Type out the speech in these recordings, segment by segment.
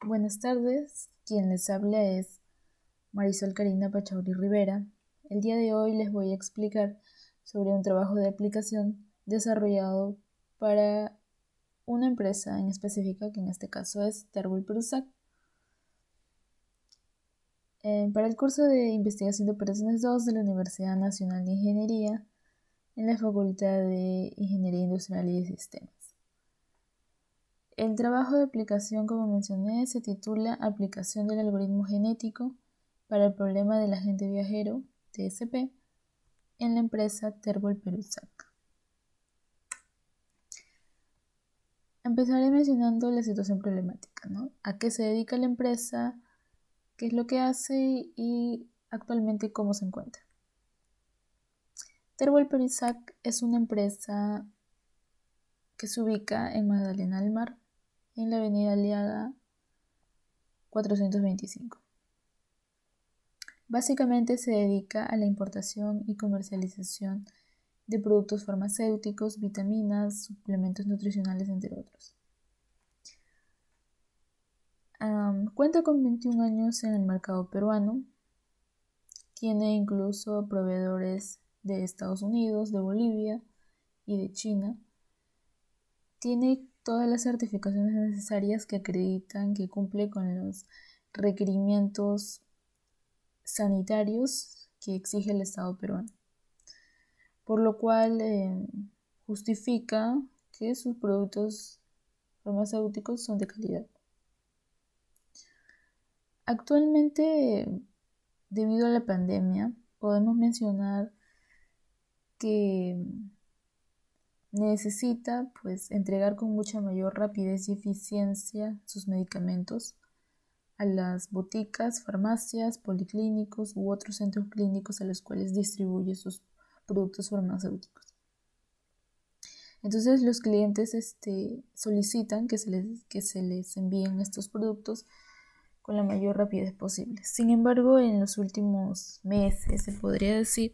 Buenas tardes, quien les habla es Marisol Karina Pachauri Rivera. El día de hoy les voy a explicar sobre un trabajo de aplicación desarrollado para una empresa en específica, que en este caso es Terbol Perusac. Para el curso de Investigación de Operaciones 2 de la Universidad Nacional de Ingeniería, en la Facultad de Ingeniería Industrial y de Sistemas. El trabajo de aplicación, como mencioné, se titula Aplicación del algoritmo genético para el problema del agente viajero, TSP, en la empresa Terbol Perusac. Empezaré mencionando la situación problemática, ¿no? A qué se dedica la empresa, qué es lo que hace y actualmente cómo se encuentra. Terbol Perusac es una empresa que se ubica en Magdalena del Mar, en la avenida Aliaga 425. Básicamente se dedica a la importación y comercialización de productos farmacéuticos, vitaminas, suplementos nutricionales, entre otros. Cuenta con 21 años en el mercado peruano. Tiene incluso proveedores de Estados Unidos, de Bolivia y de China. Tiene todas las certificaciones necesarias que acreditan que cumple con los requerimientos sanitarios que exige el Estado peruano, por lo cual justifica que sus productos farmacéuticos son de calidad. Actualmente, debido a la pandemia, podemos mencionar que necesita entregar con mucha mayor rapidez y eficiencia sus medicamentos a las boticas, farmacias, policlínicos u otros centros clínicos a los cuales distribuye sus productos farmacéuticos. Entonces los clientes solicitan que se les envíen estos productos con la mayor rapidez posible. Sin embargo, en los últimos meses, se podría decir,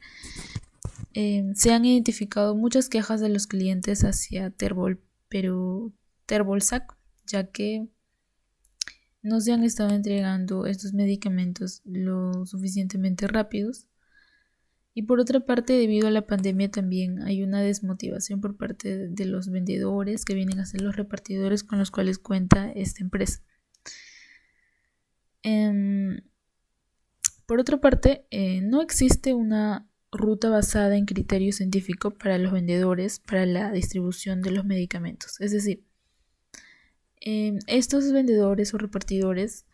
se han identificado muchas quejas de los clientes hacia Terbolsac, ya que no se han estado entregando estos medicamentos lo suficientemente rápidos. Y por otra parte, debido a la pandemia también hay una desmotivación por parte de los vendedores que vienen a ser los repartidores con los cuales cuenta esta empresa. Por otra parte, no existe una ruta basada en criterio científico para los vendedores para la distribución de los medicamentos. Es decir, estos vendedores o repartidores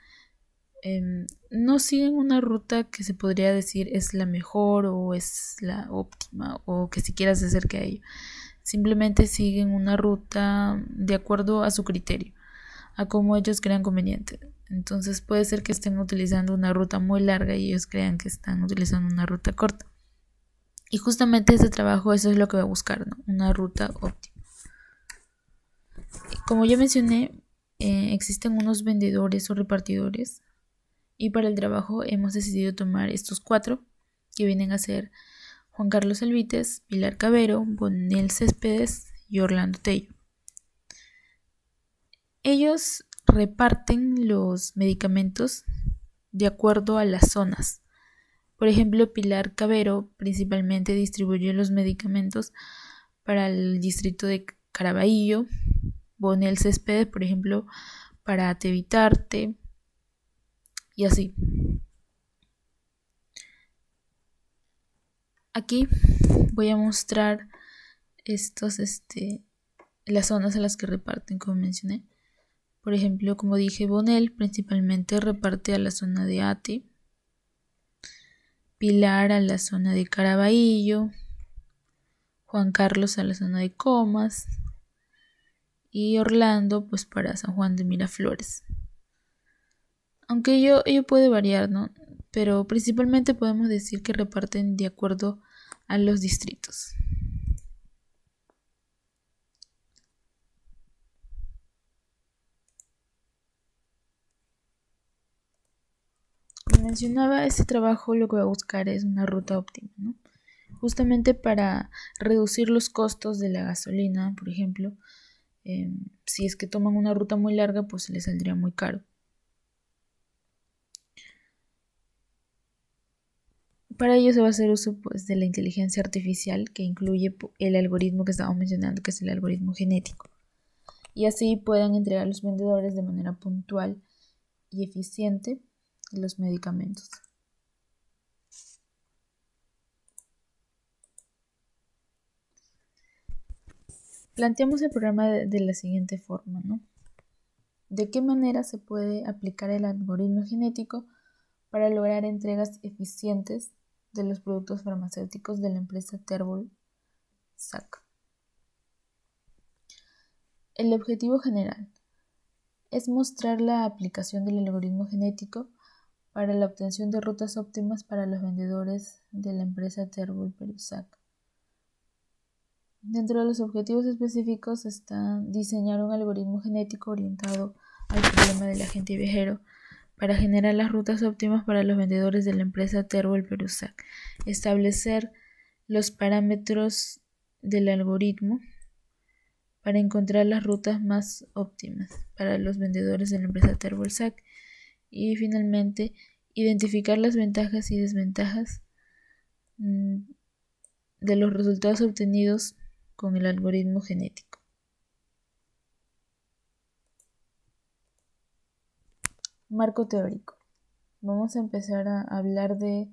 no siguen una ruta que se podría decir es la mejor o es la óptima o que siquiera se acerque a ello. Simplemente siguen una ruta de acuerdo a su criterio, a cómo ellos crean conveniente. Entonces puede ser que estén utilizando una ruta muy larga y ellos crean que están utilizando una ruta corta. Y justamente este trabajo eso es lo que va a buscar, ¿no? Una ruta óptima. Como ya mencioné, existen unos vendedores o repartidores y para el trabajo hemos decidido tomar estos 4 que vienen a ser Juan Carlos Alvites, Pilar Cabero, Bonel Céspedes y Orlando Tello. Ellos reparten los medicamentos de acuerdo a las zonas. Por ejemplo, Pilar Cabero principalmente distribuye los medicamentos para el distrito de Caraballo, Bonel Céspedes, por ejemplo, para Tevitarte y así. Aquí voy a mostrar las zonas a las que reparten, como mencioné. Por ejemplo, como dije, Bonel principalmente reparte a la zona de Ate, Pilar a la zona de Caraballo, Juan Carlos a la zona de Comas y Orlando para San Juan de Miraflores. Aunque ello puede variar, ¿no? Pero principalmente podemos decir que reparten de acuerdo a los distritos. Como mencionaba, este trabajo lo que va a buscar es una ruta óptima, ¿no? Justamente para reducir los costos de la gasolina, por ejemplo. Si es que toman una ruta muy larga, pues les saldría muy caro. Para ello se va a hacer uso pues, de la inteligencia artificial, que incluye el algoritmo que estábamos mencionando, que es el algoritmo genético. Y así puedan entregar a los vendedores de manera puntual y eficiente los medicamentos. Planteamos el programa de la siguiente forma, ¿no? ¿De qué manera se puede aplicar el algoritmo genético para lograr entregas eficientes de los productos farmacéuticos de la empresa Terbol-Sac? El objetivo general es mostrar la aplicación del algoritmo genético para la obtención de rutas óptimas para los vendedores de la empresa Terbol-Sac. Dentro de los objetivos específicos está diseñar un algoritmo genético orientado al problema del agente viajero para generar las rutas óptimas para los vendedores de la empresa Terbol-Sac, establecer los parámetros del algoritmo para encontrar las rutas más óptimas para los vendedores de la empresa Terbol-Sac y finalmente identificar las ventajas y desventajas de los resultados obtenidos con el algoritmo genético. Marco teórico. Vamos a empezar a hablar de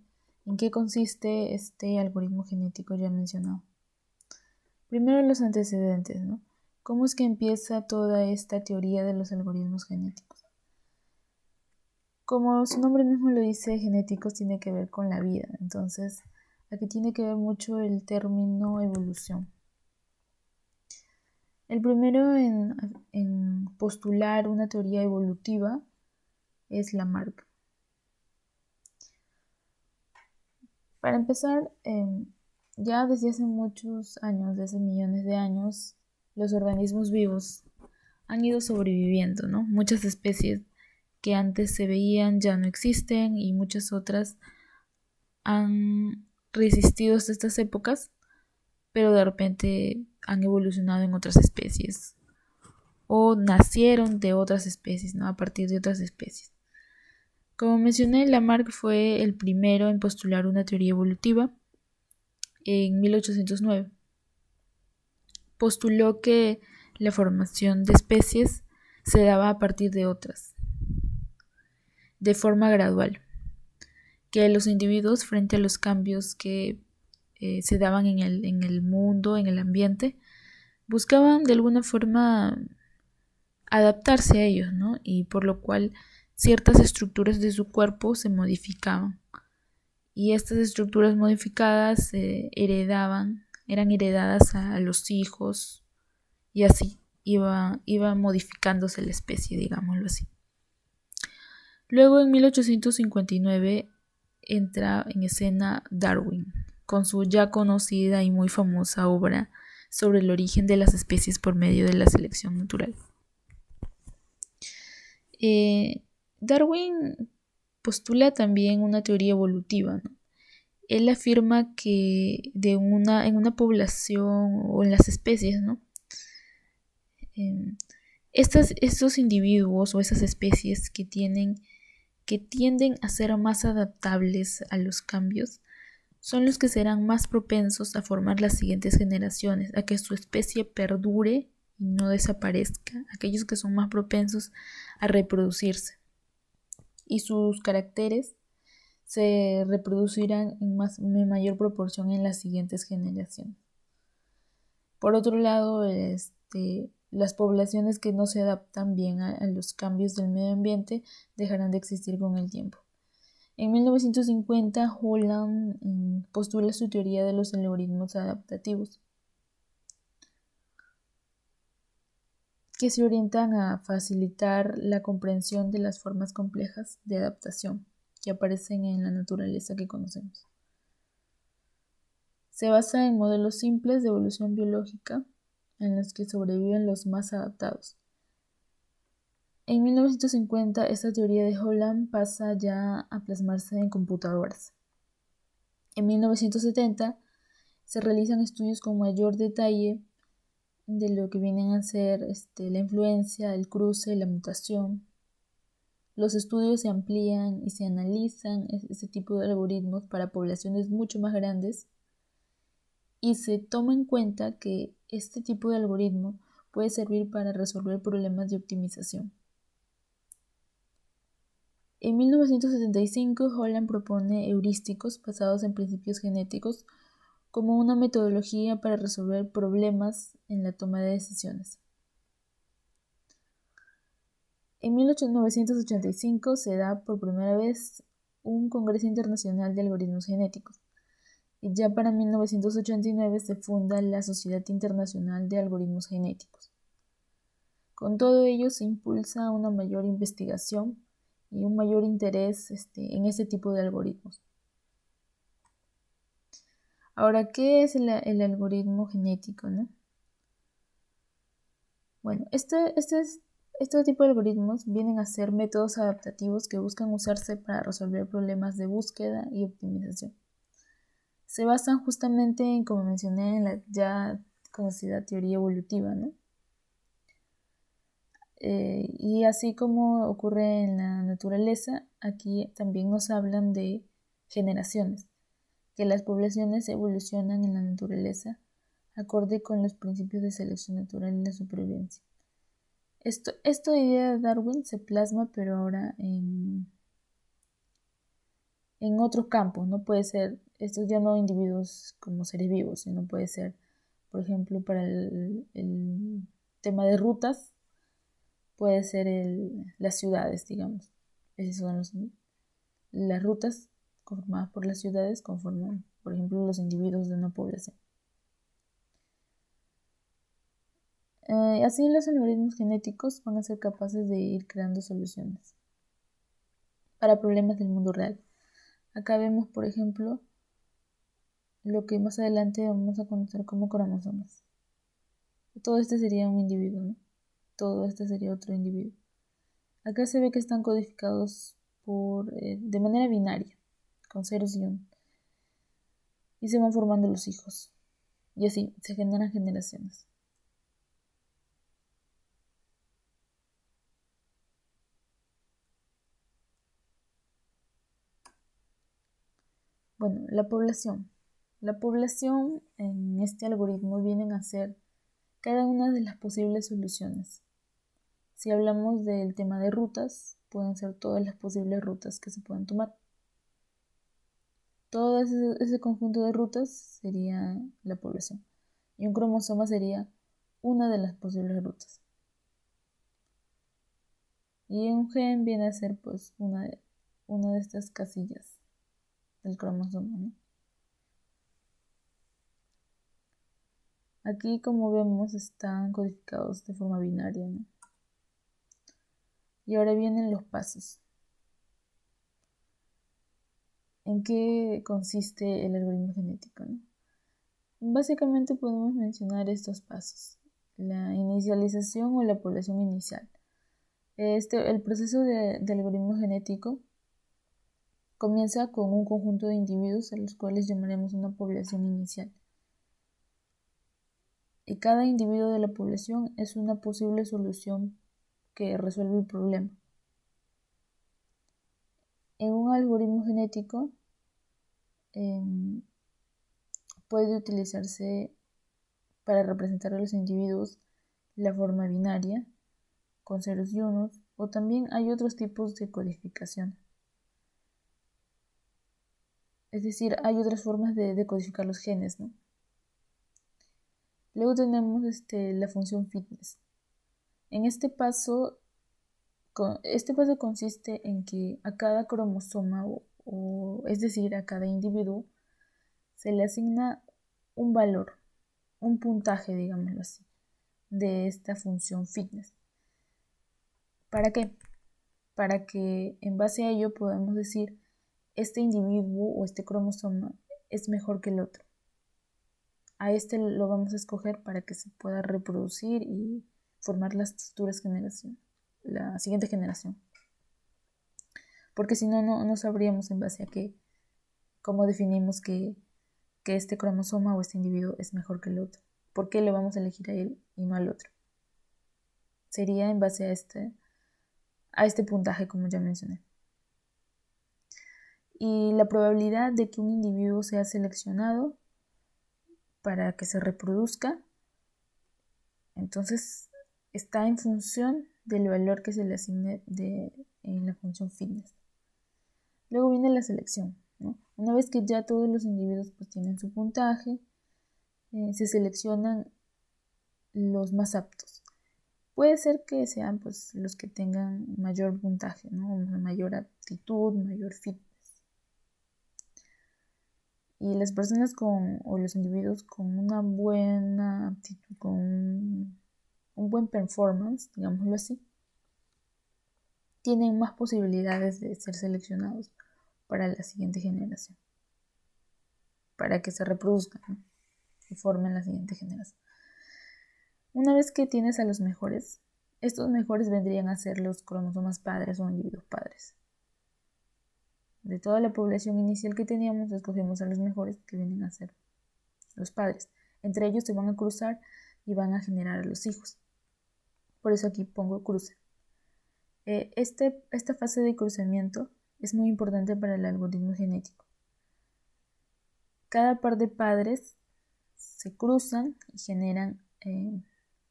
en qué consiste este algoritmo genético ya mencionado. Primero los antecedentes, ¿no? ¿Cómo es que empieza toda esta teoría de los algoritmos genéticos? Como su nombre mismo lo dice, genéticos tiene que ver con la vida. Entonces, aquí tiene que ver mucho el término evolución. El primero en postular una teoría evolutiva es Lamarck. Para empezar, ya desde hace muchos años, desde millones de años, los organismos vivos han ido sobreviviendo, ¿no? Muchas especies que antes se veían ya no existen y muchas otras han resistido hasta estas épocas, pero de repente han evolucionado en otras especies o nacieron de otras especies, ¿no? A partir de otras especies. Como mencioné, Lamarck fue el primero en postular una teoría evolutiva en 1809. Postuló que la formación de especies se daba a partir de otras, de forma gradual, que los individuos frente a los cambios que se daban en el mundo, en el ambiente, buscaban de alguna forma adaptarse a ellos, ¿no? Y por lo cual ciertas estructuras de su cuerpo se modificaban. Y estas estructuras modificadas eran heredadas a los hijos y así iba modificándose la especie, digámoslo así. Luego en 1859 entra en escena Darwin con su ya conocida y muy famosa obra sobre el origen de las especies por medio de la selección natural. Darwin postula también una teoría evolutiva, ¿no? Él afirma que en una población o en las especies, ¿no? Estos individuos o esas especies que tienden a ser más adaptables a los cambios son los que serán más propensos a formar las siguientes generaciones, a que su especie perdure y no desaparezca, aquellos que son más propensos a reproducirse. Y sus caracteres se reproducirán en mayor proporción en las siguientes generaciones. Por otro lado, las poblaciones que no se adaptan bien a los cambios del medio ambiente dejarán de existir con el tiempo. En 1950, Holland postula su teoría de los algoritmos adaptativos, que se orientan a facilitar la comprensión de las formas complejas de adaptación que aparecen en la naturaleza que conocemos. Se basa en modelos simples de evolución biológica en los que sobreviven los más adaptados. En 1950, esta teoría de Holland pasa ya a plasmarse en computadoras. En 1970, se realizan estudios con mayor detalle de lo que vienen a ser la influencia, el cruce, la mutación, los estudios se amplían y se analizan este tipo de algoritmos para poblaciones mucho más grandes y se toma en cuenta que este tipo de algoritmo puede servir para resolver problemas de optimización. En 1975, Holland propone heurísticos basados en principios genéticos como una metodología para resolver problemas en la toma de decisiones. En 1985 se da por primera vez un Congreso Internacional de Algoritmos Genéticos y ya para 1989 se funda la Sociedad Internacional de Algoritmos Genéticos. Con todo ello se impulsa una mayor investigación y un mayor interés en este tipo de algoritmos. Ahora, ¿qué es el algoritmo genético, no? Bueno, este tipo de algoritmos vienen a ser métodos adaptativos que buscan usarse para resolver problemas de búsqueda y optimización. Se basan justamente en, como mencioné, en la ya conocida teoría evolutiva, ¿no? Y así como ocurre en la naturaleza, aquí también nos hablan de generaciones, que las poblaciones evolucionan en la naturaleza acorde con los principios de selección natural y la supervivencia. Esta idea de Darwin se plasma, pero ahora en otros campos. No puede ser, estos ya no individuos como seres vivos, sino puede ser, por ejemplo, para el tema de rutas, puede ser las ciudades, digamos. Esas son las rutas conformadas por las ciudades conforman, por ejemplo, los individuos de una población. Así los algoritmos genéticos van a ser capaces de ir creando soluciones para problemas del mundo real. Acá vemos, por ejemplo, lo que más adelante vamos a conocer como cromosomas. Todo este sería un individuo, ¿no? Todo este sería otro individuo. Acá se ve que están codificados de manera binaria, con ceros y unos. Y se van formando los hijos. Y así se generan generaciones. Bueno, la población. La población en este algoritmo vienen a ser cada una de las posibles soluciones. Si hablamos del tema de rutas, pueden ser todas las posibles rutas que se pueden tomar. Todo ese conjunto de rutas sería la población. Y un cromosoma sería una de las posibles rutas. Y un gen viene a ser pues una de estas casillas del cromosoma, ¿no? Aquí, como vemos, están codificados de forma binaria, ¿no? Y ahora vienen los pasos. ¿En qué consiste el algoritmo genético, ¿no? Básicamente podemos mencionar estos pasos. La inicialización o la población inicial. El proceso de algoritmo genético comienza con un conjunto de individuos a los cuales llamaremos una población inicial. Y cada individuo de la población es una posible solución que resuelve el problema. En un algoritmo genético puede utilizarse para representar a los individuos la forma binaria, con ceros y unos, o también hay otros tipos de codificación. Es decir, hay otras formas de codificar los genes, ¿no? Luego tenemos la función fitness. En este paso consiste en que a cada cromosoma, es decir, a cada individuo, se le asigna un valor, un puntaje, digámoslo así, de esta función fitness. ¿Para qué? Para que en base a ello podamos decir este individuo o este cromosoma es mejor que el otro. A este lo vamos a escoger para que se pueda reproducir y formar las futuras generaciones, la siguiente generación. Porque si no, no sabríamos en base a qué, cómo definimos que este cromosoma o este individuo es mejor que el otro. ¿Por qué le vamos a elegir a él y no al otro? Sería en base a este puntaje, como ya mencioné. Y la probabilidad de que un individuo sea seleccionado para que se reproduzca, entonces está en función del valor que se le asigne en la función fitness. Luego viene la selección, ¿no? Una vez que ya todos los individuos pues tienen su puntaje, se seleccionan los más aptos. Puede ser que sean pues los que tengan mayor puntaje, ¿no? Mayor aptitud, mayor fitness. Y las personas o los individuos con una buena aptitud, con un buen performance, digámoslo así, tienen más posibilidades de ser seleccionados para la siguiente generación, para que se reproduzcan, ¿no? Y formen la siguiente generación. Una vez que tienes a los mejores, estos mejores vendrían a ser los cromosomas padres o individuos padres. De toda la población inicial que teníamos, escogemos a los mejores, que vienen a ser los padres. Entre ellos se van a cruzar y van a generar a los hijos. Por eso aquí pongo cruce. Esta fase de cruzamiento es muy importante para el algoritmo genético. Cada par de padres se cruzan y generan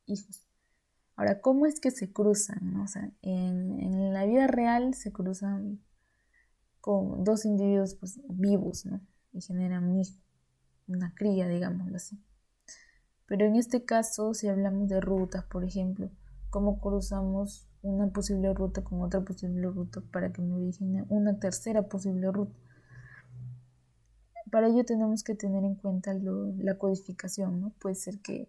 hijos. Ahora, ¿cómo es que se cruzan, ¿no? O sea, en la vida real se cruzan con dos individuos pues, vivos, ¿no? Y generan un hijo, una cría, digámoslo así. Pero en este caso, si hablamos de rutas, por ejemplo, ¿cómo cruzamos una posible ruta con otra posible ruta para que me origine una tercera posible ruta? Para ello tenemos que tener en cuenta la codificación, ¿no? Puede ser que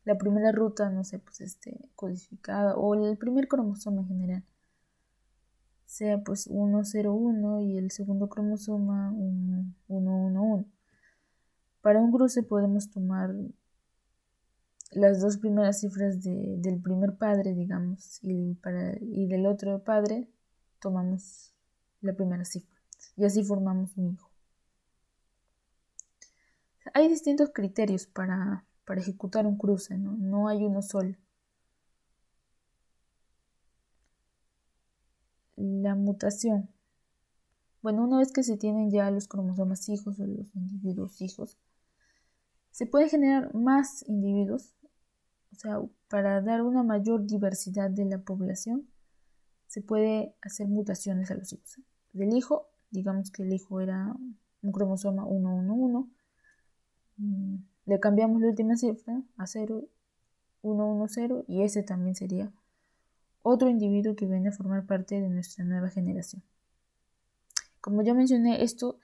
la primera ruta, no sé, pues esté codificada, o el primer cromosoma en general sea pues 101 y el segundo cromosoma 111. Para un cruce podemos tomar las dos primeras cifras del primer padre, digamos, y del otro padre tomamos la primera cifra y así formamos un hijo. Hay distintos criterios para ejecutar un cruce, ¿no? No hay uno solo. La mutación. Bueno, una vez que se tienen ya los cromosomas hijos o los individuos hijos, se pueden generar más individuos, o sea, para dar una mayor diversidad de la población, se puede hacer mutaciones a los hijos. Del hijo, digamos que el hijo era un cromosoma 111, le cambiamos la última cifra a 0, 110 y ese también sería otro individuo que viene a formar parte de nuestra nueva generación. Como ya mencioné, esto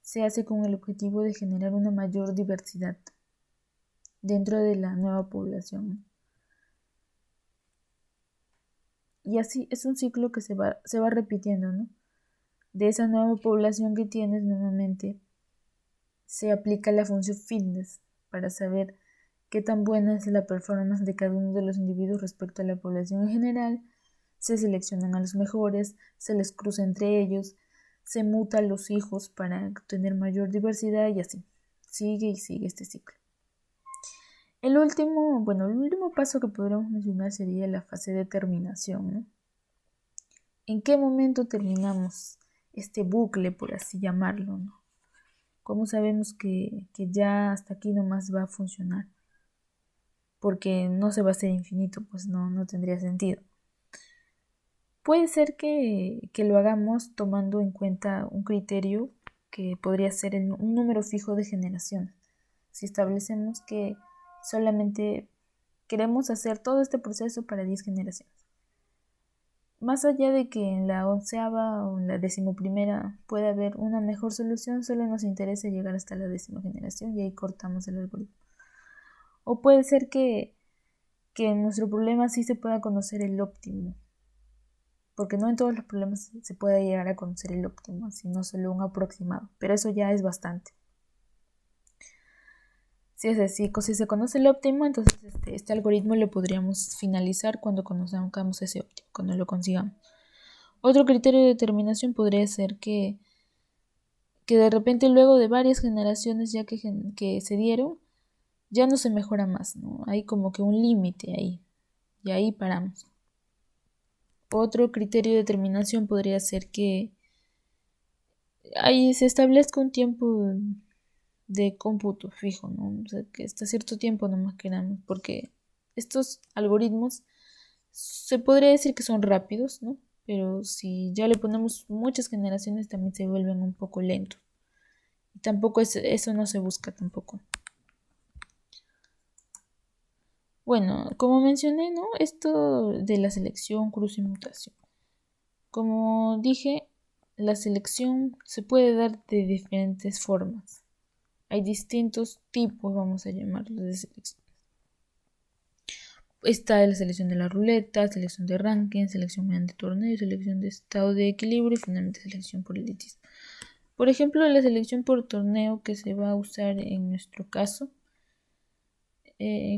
se hace con el objetivo de generar una mayor diversidad dentro de la nueva población. Y así es un ciclo que se va repitiendo, ¿no? De esa nueva población que tienes, nuevamente se aplica la función fitness para saber qué tan buena es la performance de cada uno de los individuos respecto a la población en general. Se seleccionan a los mejores, se les cruza entre ellos, se muta a los hijos para tener mayor diversidad y así. Sigue y sigue este ciclo. El último paso que podríamos mencionar sería la fase de terminación, ¿no? ¿En qué momento terminamos este bucle, por así llamarlo, ¿no? ¿Cómo sabemos que ya hasta aquí nomás va a funcionar? Porque no se va a hacer infinito, pues no tendría sentido. Puede ser que lo hagamos tomando en cuenta un criterio que podría ser un número fijo de generaciones. Si establecemos que solamente queremos hacer todo este proceso para 10 generaciones. Más allá de que en la 11ª o en la 11ª pueda haber una mejor solución, solo nos interesa llegar hasta la 10ª generación y ahí cortamos el algoritmo. O puede ser que en nuestro problema sí se pueda conocer el óptimo, porque no en todos los problemas se puede llegar a conocer el óptimo, sino solo un aproximado, pero eso ya es bastante. Si es así, si se conoce el óptimo, entonces este algoritmo lo podríamos finalizar cuando conozcamos ese óptimo, cuando lo consigamos. Otro criterio de determinación podría ser que de repente luego de varias generaciones ya que se dieron, ya no se mejora más, ¿no? Hay como que un límite ahí, y ahí paramos. Otro criterio de determinación podría ser que ahí se establezca un tiempo de cómputo fijo, ¿no? O sea, que hasta cierto tiempo nomás queramos, porque estos algoritmos se podría decir que son rápidos, ¿no? Pero si ya le ponemos muchas generaciones también se vuelven un poco lentos. Y tampoco eso no se busca tampoco. Bueno, como mencioné, ¿no? Esto de la selección, cruce y mutación. Como dije, la selección se puede dar de diferentes formas. Hay distintos tipos, vamos a llamarlos, de selección. Está la selección de la ruleta, selección de ranking, selección mediante torneo, selección de estado de equilibrio y finalmente selección por elitismo. Por ejemplo, la selección por torneo que se va a usar en nuestro caso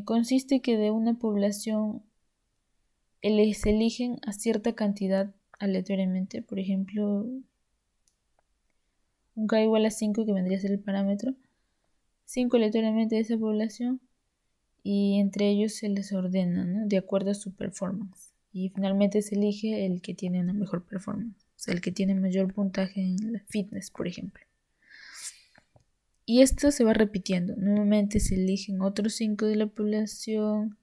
consiste que de una población se eligen a cierta cantidad aleatoriamente, por ejemplo, un K igual a 5 que vendría a ser el parámetro, 5 aleatoriamente de esa población y entre ellos se les ordena, ¿no? De acuerdo a su performance. Y finalmente se elige el que tiene una mejor performance, o sea, el que tiene mayor puntaje en la fitness, por ejemplo. Y esto se va repitiendo. Nuevamente se eligen otros 5 de la población,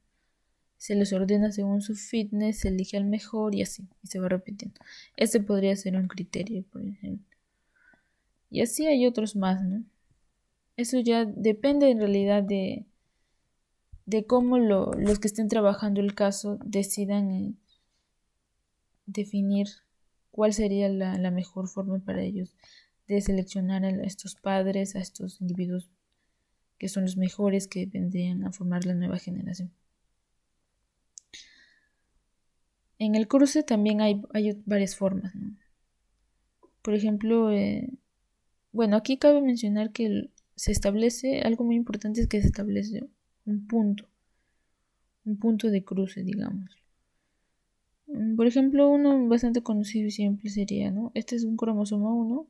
se les ordena según su fitness, se elige al mejor y así, y se va repitiendo. Este podría ser un criterio, por ejemplo. Y así hay otros más, ¿no? Eso ya depende en realidad de cómo los que estén trabajando el caso decidan definir cuál sería la mejor forma para ellos de seleccionar a estos padres, a estos individuos que son los mejores que vendrían a formar la nueva generación. En el cruce también hay varias formas, ¿no? Por ejemplo, bueno, aquí cabe mencionar que se establece, algo muy importante es que se establece un punto de cruce, digamos. Por ejemplo, uno bastante conocido y simple sería, ¿no? Este es un cromosoma 1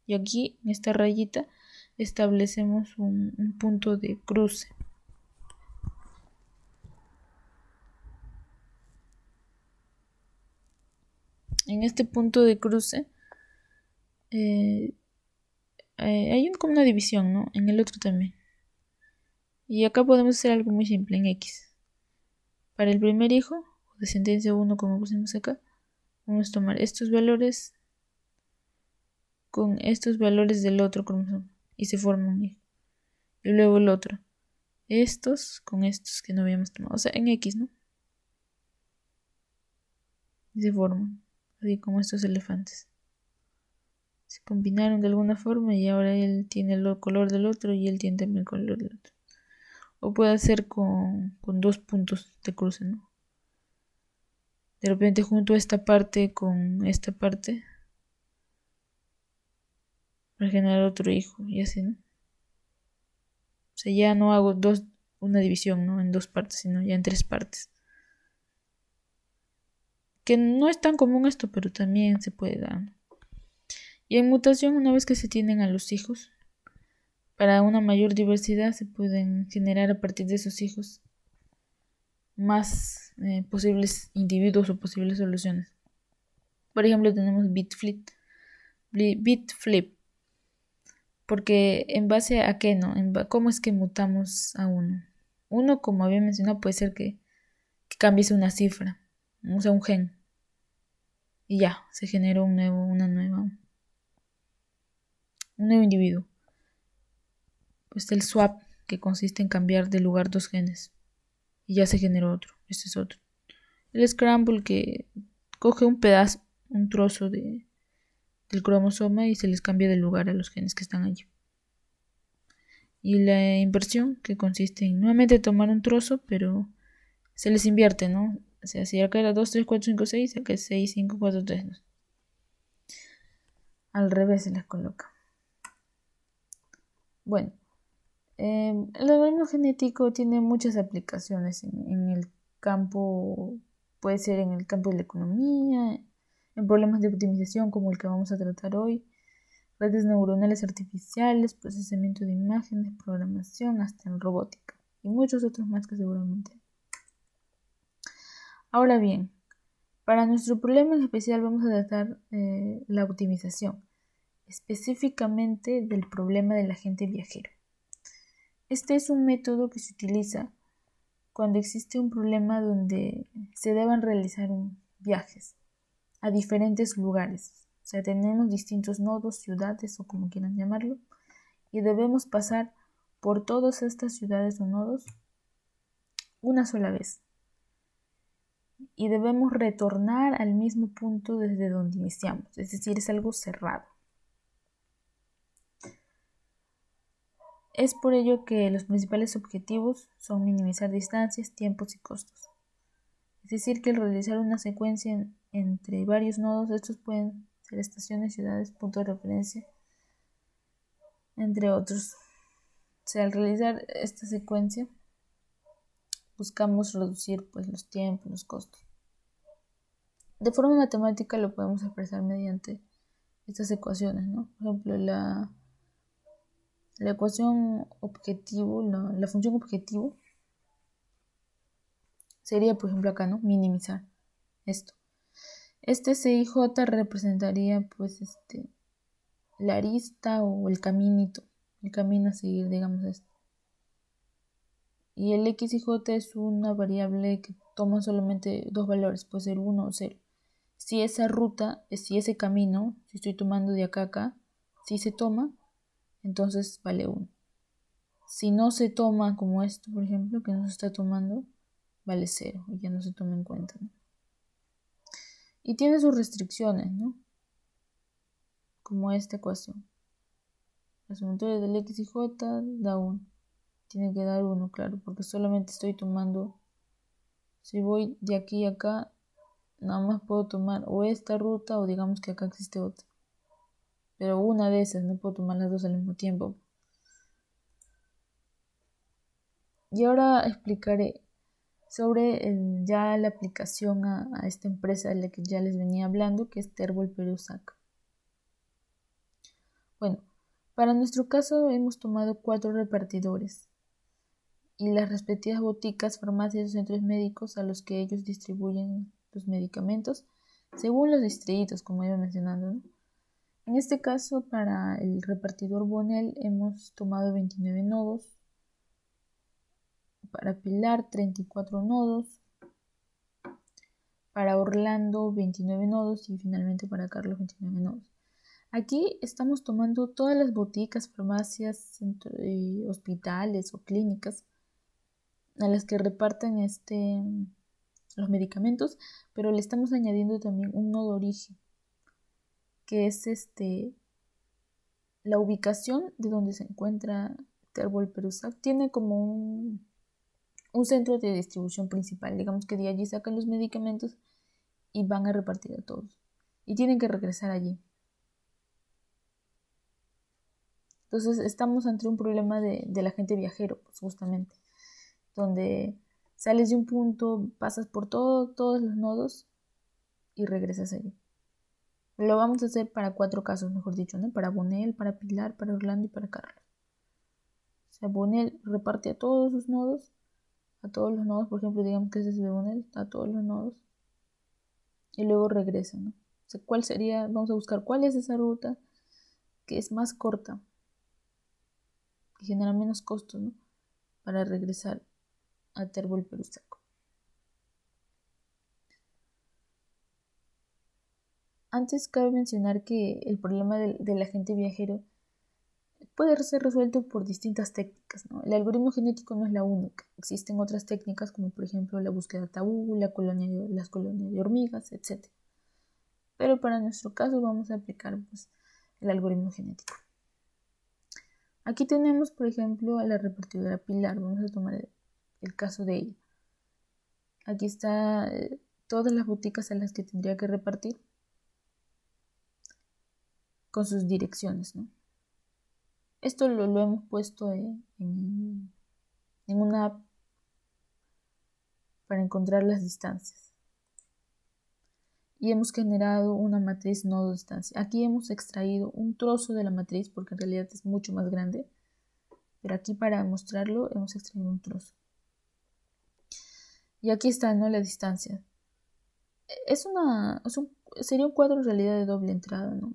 y aquí, en esta rayita, establecemos un punto de cruce. En este punto de cruce hay como una división, ¿no? En el otro también. Y acá podemos hacer algo muy simple en X. Para el primer hijo, o descendencia 1 como pusimos acá, vamos a tomar estos valores con estos valores del otro cromosoma y se forma un hijo. Y luego el otro. Estos con estos que no habíamos tomado. O sea, en X, ¿no? Y se forman. Así como estos elefantes. Se combinaron de alguna forma y ahora él tiene el color del otro y él tiene también el color del otro. O puede ser con dos puntos de cruce, ¿no? De repente junto esta parte con esta parte para generar otro hijo y así, ¿no? O sea, ya no hago una división, ¿no? En dos partes, sino ya en tres partes. Que no es tan común esto, pero también se puede dar, ¿no? Y en mutación, una vez que se tienen a los hijos, para una mayor diversidad se pueden generar a partir de esos hijos más posibles individuos o posibles soluciones. Por ejemplo, tenemos bit flip, porque en base a qué, ¿no? ¿Cómo es que mutamos a uno? Uno, como había mencionado, puede ser que cambies una cifra, o sea, un gen, y ya, se generó un nuevo individuo. Pues el swap, que consiste en cambiar de lugar dos genes, y ya se generó otro, este es otro. El scramble, que coge un pedazo, un trozo del cromosoma y se les cambia de lugar a los genes que están allí. Y la inversión, que consiste en nuevamente tomar un trozo, pero se les invierte, ¿no? O sea, si acá era 2, 3, 4, 5, 6, acá es 6, 5, 4, 3, ¿no? Al revés se les coloca. Bueno, el algoritmo genético tiene muchas aplicaciones en el campo, puede ser en el campo de la economía, en problemas de optimización como el que vamos a tratar hoy, redes neuronales artificiales, procesamiento de imágenes, programación, hasta en robótica y muchos otros más que seguramente. Ahora bien, Para nuestro problema en especial vamos a tratar la optimización, específicamente del problema del agente viajero. Este es un método que se utiliza cuando existe un problema donde se deban realizar viajes a diferentes lugares. O sea, tenemos distintos nodos, ciudades o como quieran llamarlo, y debemos pasar por todas estas ciudades o nodos una sola vez. Y debemos retornar al mismo punto desde donde iniciamos, es decir, es algo cerrado. Es por ello que los principales objetivos son minimizar distancias, tiempos y costos. Es decir, que al realizar una secuencia entre varios nodos, estos pueden ser estaciones, ciudades, puntos de referencia, entre otros. O sea, al realizar esta secuencia, buscamos reducir los tiempos, los costos. De forma matemática lo podemos expresar mediante estas ecuaciones, ¿no? Por ejemplo, la ecuación objetivo, la función objetivo sería, por ejemplo, acá, ¿no? Minimizar esto. Este CIJ representaría, la arista o el caminito, el camino a seguir, digamos esto. Y el X y J es una variable que toma solamente dos valores, puede ser 1 o 0. Si esa ruta, si ese camino, si estoy tomando de acá a acá, si se toma, entonces vale 1. Si no se toma como esto, por ejemplo, que no se está tomando, vale 0 y ya no se toma en cuenta, ¿no? Y tiene sus restricciones, ¿no? Como esta ecuación. La sumatoria del X y J da 1. Tiene que dar 1, claro, porque solamente estoy tomando, si voy de aquí a acá, nada más puedo tomar o esta ruta o digamos que acá existe otra. Pero una de esas, no puedo tomar las dos al mismo tiempo. Y ahora explicaré sobre ya la aplicación a esta empresa de la que ya les venía hablando, que es Terbol Perusac. Bueno, para nuestro caso hemos tomado 4 repartidores y las respectivas boticas, farmacias y centros médicos a los que ellos distribuyen los medicamentos según los distritos, como iba mencionando, ¿no? En este caso, para el repartidor Bonel hemos tomado 29 nodos, para Pilar 34 nodos, para Orlando 29 nodos y finalmente para Carlos 29 nodos. Aquí estamos tomando todas las boticas, farmacias, hospitales o clínicas a las que reparten los medicamentos, pero le estamos añadiendo también un nodo origen, que es la ubicación de donde se encuentra Terbol Perusac. Tiene como un centro de distribución principal, digamos que de allí sacan los medicamentos y van a repartir a todos y tienen que regresar allí. Entonces estamos ante un problema del agente viajero, pues justamente, donde sales de un punto, pasas por todos los nodos y regresas allí. Lo vamos a hacer para 4 casos, mejor dicho, ¿no? Para Bonel, para Pilar, para Orlando y para Carlos. O sea, Bonel reparte a todos sus nodos, a todos los nodos, por ejemplo, digamos que ese es de Bonel, a todos los nodos, y luego regresa, ¿no? O sea, ¿cuál sería? Vamos a buscar cuál es esa ruta que es más corta y genera menos costos, ¿no? Para regresar a Terbol Perusac. Antes cabe mencionar que el problema del agente viajero puede ser resuelto por distintas técnicas, ¿no? El algoritmo genético no es la única. Existen otras técnicas como por ejemplo la búsqueda tabú, las colonias de hormigas, etc. Pero para nuestro caso vamos a aplicar el algoritmo genético. Aquí tenemos por ejemplo a la repartidora Pilar. Vamos a tomar el caso de ella. Aquí está todas las boticas a las que tendría que repartir con sus direcciones, ¿no? Esto lo hemos puesto en una app para encontrar las distancias. Y hemos generado una matriz nodo distancia. Aquí hemos extraído un trozo de la matriz porque en realidad es mucho más grande. Pero aquí para mostrarlo hemos extraído un trozo. Y aquí está, ¿no? La distancia. sería un cuadro en realidad de doble entrada, ¿no?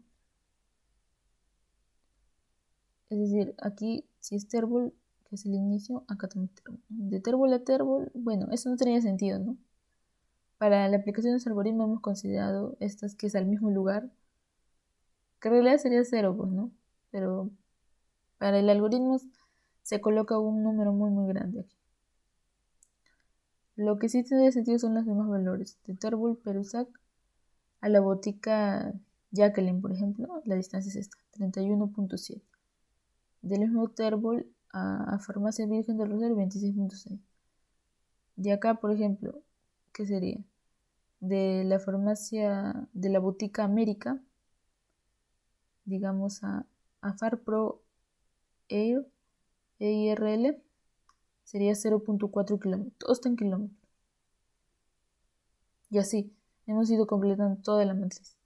Es decir, aquí si es término, que es el inicio, acá también término. De término a término, bueno, eso no tenía sentido, ¿no? Para la aplicación de los algoritmos hemos considerado estas que es al mismo lugar, que en realidad sería cero, pues, ¿no? Pero para el algoritmo se coloca un número muy, muy grande aquí. Lo que sí tiene sentido son los demás valores. De Tarbul Perusac a la botica Jacqueline, por ejemplo, la distancia es esta, 31.7. Del mismo Tarbul a Farmacia Virgen del Rosario, 26.6. De acá, por ejemplo, ¿qué sería? De la farmacia, de la botica América, digamos a Farpro Air, EIRL, sería 0.4 kilómetros. Todo está en kilómetros. Y así, hemos ido completando toda la matriz.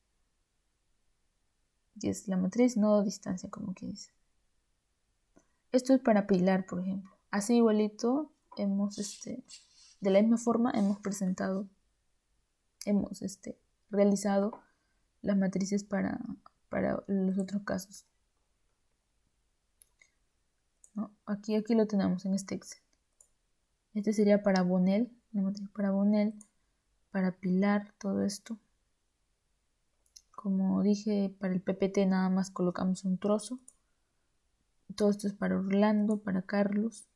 Y es la matriz, no distancia, como que dice. Esto es para pilar, por ejemplo. Así igualito, de la misma forma, hemos realizado las matrices para los otros casos, ¿no? Aquí lo tenemos en este Excel. Este sería para Bonnell, la matriz para Bonnell, para pilar, todo esto. Como dije, para el PPT nada más colocamos un trozo. Todo esto es para Orlando, para Carlos.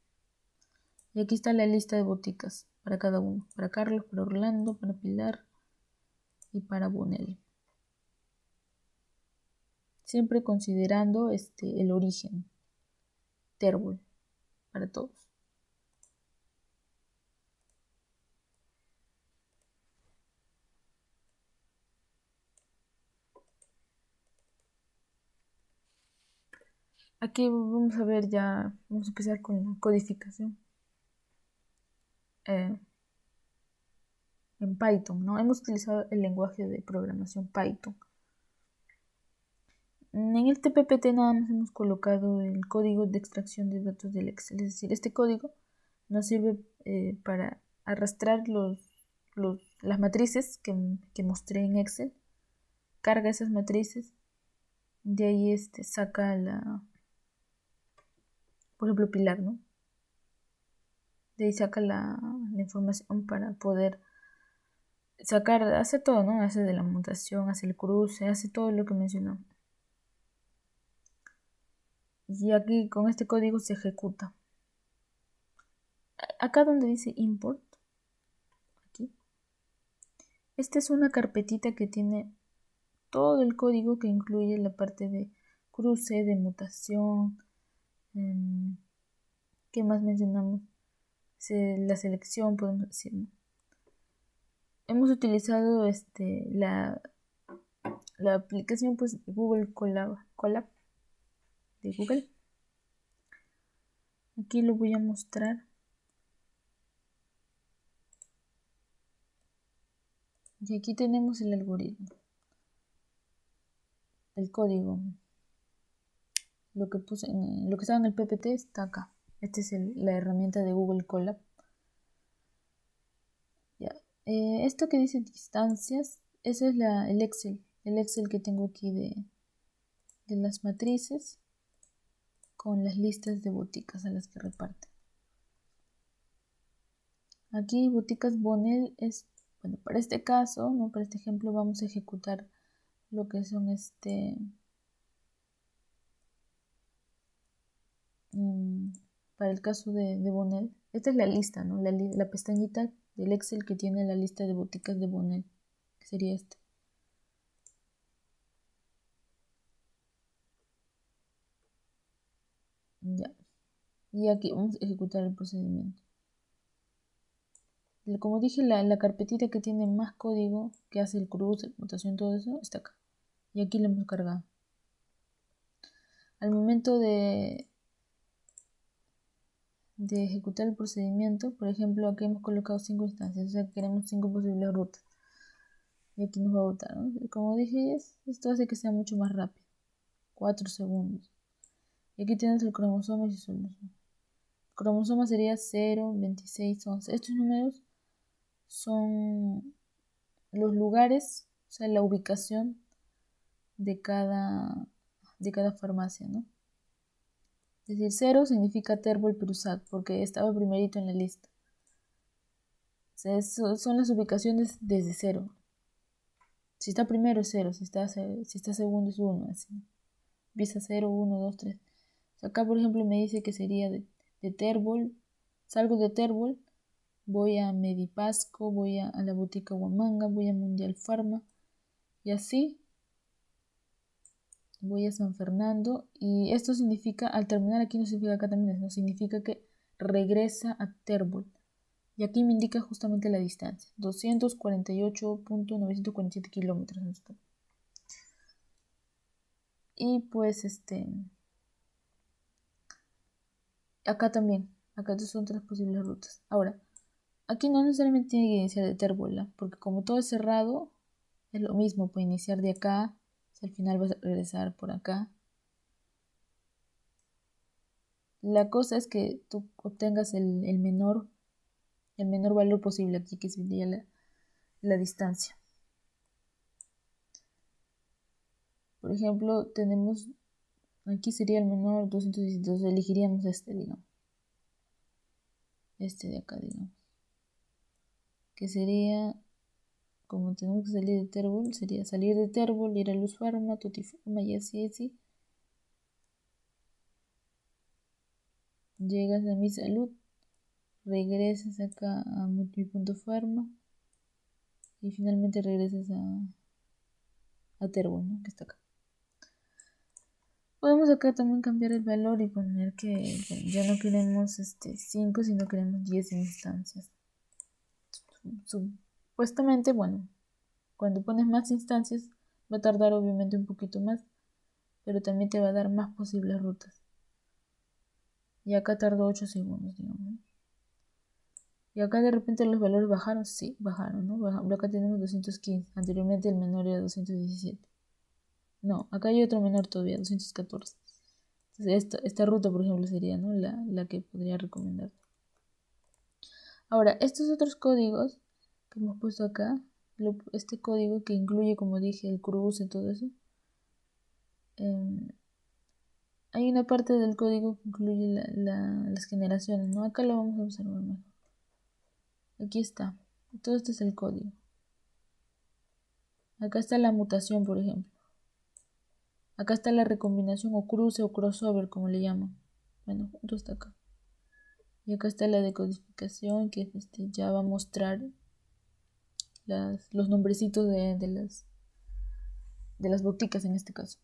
Y aquí está la lista de boticas para cada uno. Para Carlos, para Orlando, para Pilar y para Bonnell. Siempre considerando el origen. Terbol, para todos. Aquí vamos a ver ya, vamos a empezar con la codificación. En Python, ¿no? Hemos utilizado el lenguaje de programación Python. En el TPPT nada más hemos colocado el código de extracción de datos del Excel. Es decir, este código nos sirve para arrastrar las matrices que mostré en Excel. Carga esas matrices. De ahí saca por ejemplo, Pilar, ¿no? De ahí saca la información para poder sacar, hace todo, ¿no? Hace de la mutación, hace el cruce, hace todo lo que mencionamos. Y aquí con este código se ejecuta. Acá donde dice import, aquí, esta es una carpetita que tiene todo el código que incluye la parte de cruce, de mutación, ¿qué más mencionamos? La selección, podemos decir, ¿no? Hemos utilizado la aplicación pues Google Colab de Google. Aquí lo voy a mostrar. Y aquí tenemos el algoritmo, el código. Lo que estaba en el PPT está acá. Esta es la herramienta de Google Colab. Ya. Esto que dice distancias, eso es el Excel. El Excel que tengo aquí de las matrices con las listas de boticas a las que reparten. Aquí boticas Bonnell es, bueno, para este caso, ¿no? Para este ejemplo vamos a ejecutar lo que son para el caso de Bonnell. Esta es la lista, ¿no? La pestañita del Excel que tiene la lista de boticas de Bonnell, que sería esta. Ya. Y aquí vamos a ejecutar el procedimiento. Como dije, la carpetita que tiene más código, que hace el cruce, la mutación, todo eso, está acá. Y aquí lo hemos cargado. Al momento de ejecutar el procedimiento, por ejemplo, aquí hemos colocado 5 instancias, o sea que queremos 5 posibles rutas. Y aquí nos va a botar, ¿no? Como dije, esto hace que sea mucho más rápido. 4 segundos. Y aquí tienes el cromosoma y su solución. El cromosoma sería 0, 26, 11. Estos números son los lugares, o sea, la ubicación de cada farmacia, ¿no? Es decir, 0 significa Terbol Perusac, porque estaba primerito en la lista. O sea, son las ubicaciones desde 0. Si está primero es 0, si está segundo es 1, así. Empieza 0, 1, 2, 3. O sea, acá, por ejemplo, me dice que sería de Terbol. Salgo de Terbol, voy a Medipasco, voy a la Botica Huamanga, voy a Mundial Pharma, y así voy a San Fernando. Y esto significa, al terminar aquí no significa acá también, no significa que regresa a Terbol. Y aquí me indica justamente la distancia, 248.947 kilómetros. Y pues acá también, acá son 3 posibles rutas. Ahora, aquí no necesariamente tiene que iniciar de Térbola, porque como todo es cerrado, es lo mismo, puede iniciar de acá, si al final vas a regresar por acá. La cosa es que tú obtengas el menor valor posible aquí, que sería la distancia. Por ejemplo, tenemos, aquí sería el menor 212, elegiríamos digamos. Este de acá, digamos. Que sería, como tenemos que salir de Terbol, sería salir de Terbol, ir a Luz Pharma, Tutiforma y así. Llegas a Mi Salud, regresas acá a Multipunto.Pharma y finalmente regresas a Terbol, ¿no? Que está acá. Podemos acá también cambiar el valor y poner que ya no queremos 5, sino queremos 10 instancias. Supuestamente, bueno, cuando pones más instancias va a tardar obviamente un poquito más, pero también te va a dar más posibles rutas. Y acá tardó 8 segundos, digamos. Y acá de repente los valores bajaron, sí, bajaron, ¿no? Acá tenemos 215, anteriormente el menor era 217. No, acá hay otro menor todavía, 214. Entonces esta ruta, por ejemplo, sería, ¿no? la que podría recomendar. Ahora, estos otros códigos que hemos puesto acá, este código que incluye, como dije, el cruce y todo eso, hay una parte del código que incluye las generaciones, ¿no? Acá lo vamos a observar mejor. Aquí está. Todo esto es el código. Acá está la mutación, por ejemplo. Acá está la recombinación o cruce o crossover, como le llaman. Bueno, junto está acá. Y acá está la decodificación, que ya va a mostrar los nombrecitos de las boticas en este caso.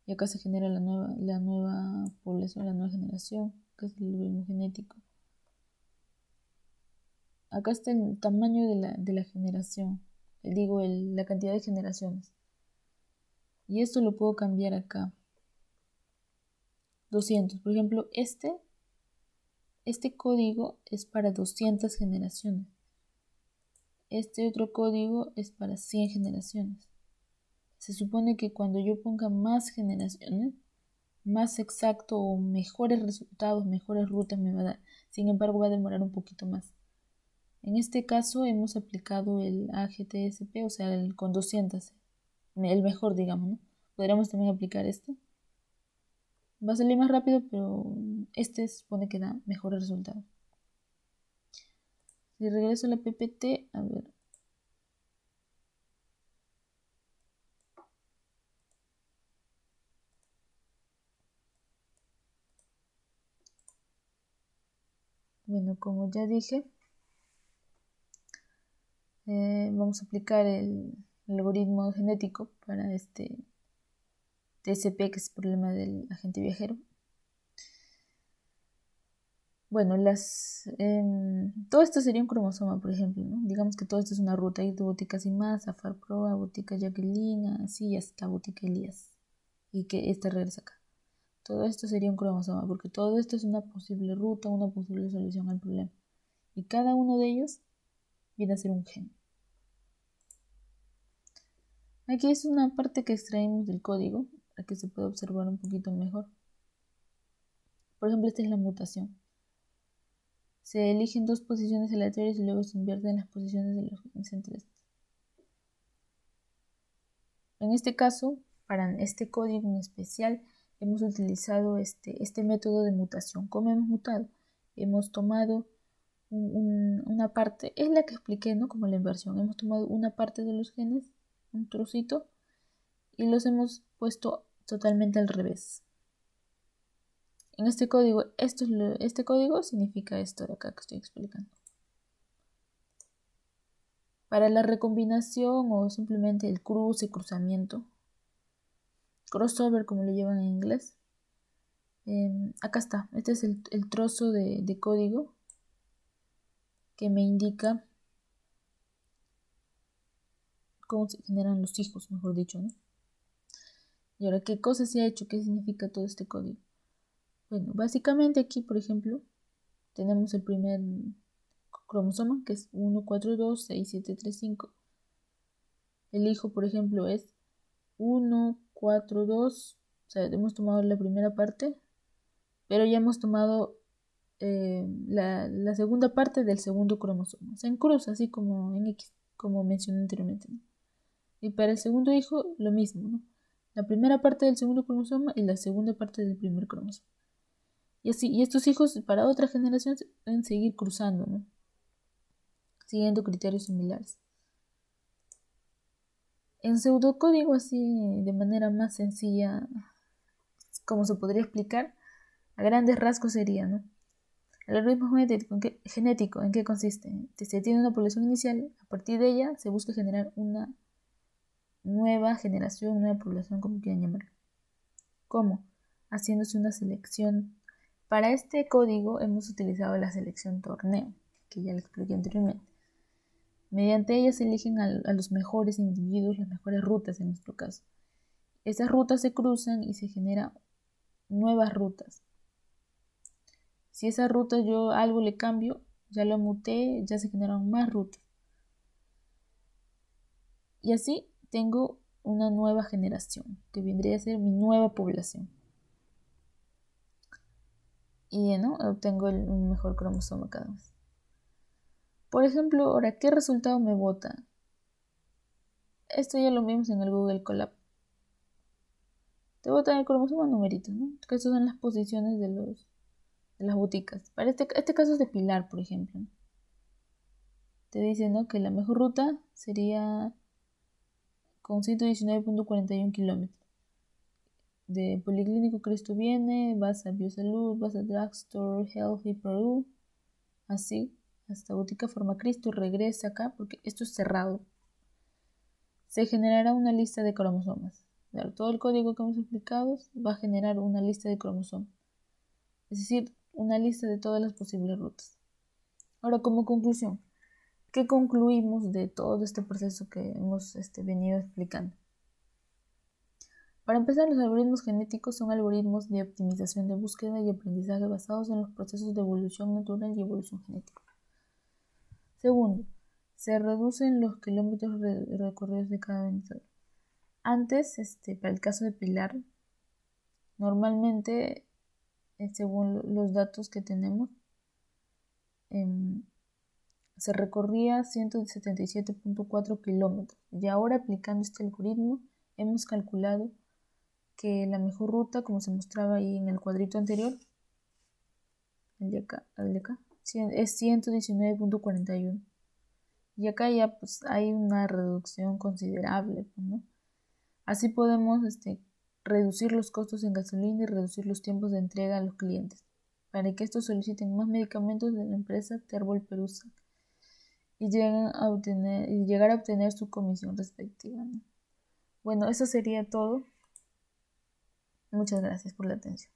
Y acá se genera la nueva población, la nueva generación, que es el algoritmo genético. Acá está el tamaño de la generación, digo, la cantidad de generaciones. Y esto lo puedo cambiar acá. 200, por ejemplo, este código es para 200 generaciones. Este otro código es para 100 generaciones. Se supone que cuando yo ponga más generaciones, más exacto o mejores resultados, mejores rutas me va a dar. Sin embargo, va a demorar un poquito más. En este caso hemos aplicado el AGTSP, o sea, con 200, el mejor, digamos, ¿no? Podríamos también aplicar este. Va a salir más rápido, pero este se supone que da mejores resultados. Si regreso a la PPT, a ver. Bueno, como ya dije, vamos a aplicar el algoritmo genético para este TSP, que es el problema del agente viajero. Bueno, todo esto sería un cromosoma, por ejemplo, ¿no? Digamos que todo esto es una ruta, hay botica sin más, Afar Proa, botica Jacqueline, así hasta botica Elías. Y que esta regresa acá. Todo esto sería un cromosoma, porque todo esto es una posible ruta, una posible solución al problema. Y cada uno de ellos viene a ser un gen. Aquí es una parte que extraemos del código, para que se pueda observar un poquito mejor. Por ejemplo, esta es la mutación. Se eligen 2 posiciones aleatorias y luego se invierten las posiciones de los genes entre estos. En este caso, para este código en especial, hemos utilizado este método de mutación. ¿Cómo hemos mutado? Hemos tomado una parte, es la que expliqué, ¿no? Como la inversión. Hemos tomado una parte de los genes, un trocito, y los hemos puesto totalmente al revés. En este código, este código significa esto de acá que estoy explicando. Para la recombinación o simplemente el cruzamiento, crossover como lo llevan en inglés, acá está, este es el trozo de código que me indica cómo se generan los hijos, mejor dicho, ¿no? Y ahora, ¿qué cosa se ha hecho? ¿Qué significa todo este código? Bueno, básicamente aquí, por ejemplo, tenemos el primer cromosoma, que es 1426735. El hijo, por ejemplo, es 142, o sea, hemos tomado la primera parte, pero ya hemos tomado la segunda parte del segundo cromosoma. O sea, en cruz, así como en X, como mencioné anteriormente, ¿no? Y para el segundo hijo, lo mismo, ¿no? La primera parte del segundo cromosoma y la segunda parte del primer cromosoma. Y así, y estos hijos para otra generación pueden seguir cruzando, ¿no? Siguiendo criterios similares. En pseudocódigo, así de manera más sencilla, como se podría explicar, a grandes rasgos sería, ¿no? El algoritmo genético, ¿en qué consiste? Se tiene una población inicial, a partir de ella se busca generar una nueva generación, nueva población, como quieran llamarlo. ¿Cómo? Haciéndose una selección. Para este código hemos utilizado la selección torneo, que ya le expliqué anteriormente. Mediante ella se eligen a los mejores individuos, las mejores rutas en nuestro caso. Esas rutas se cruzan y se generan nuevas rutas. Si esa ruta yo algo le cambio, ya lo muté, ya se generaron más rutas. Y así tengo una nueva generación, que vendría a ser mi nueva población. Y ¿no? Obtengo un mejor cromosoma cada vez. Por ejemplo, ahora, ¿qué resultado me bota? Esto ya lo vimos en el Google Colab. Te botan el cromosoma numerito, ¿no? Que estas son las posiciones de las boticas. Para este caso es de Pilar, por ejemplo, ¿no? Te dice, ¿no? Que la mejor ruta sería con 119.41 kilómetros. De Policlínico Cristo Viene, vas a Biosalud, vas a Drugstore, Healthy Peru, así, hasta Botica Farmacristo, regresa acá, porque esto es cerrado. Se generará una lista de cromosomas. Claro, todo el código que hemos explicado va a generar una lista de cromosomas. Es decir, una lista de todas las posibles rutas. Ahora, como conclusión, ¿qué concluimos de todo este proceso que hemos venido explicando? Para empezar, los algoritmos genéticos son algoritmos de optimización de búsqueda y aprendizaje basados en los procesos de evolución natural y evolución genética. Segundo, se reducen los kilómetros recorridos de cada venezolano. Antes, para el caso de Pilar, normalmente, según los datos que tenemos, se recorría 177.4 kilómetros. Y ahora, aplicando este algoritmo, hemos calculado que la mejor ruta, como se mostraba ahí en el cuadrito anterior, el de acá, es 119.41. Y acá ya pues hay una reducción considerable, ¿no? Así podemos reducir los costos en gasolina y reducir los tiempos de entrega a los clientes, para que estos soliciten más medicamentos de la empresa Terbol Perusa y llegar a obtener su comisión respectiva, ¿no? Bueno, eso sería todo. Muchas gracias por la atención.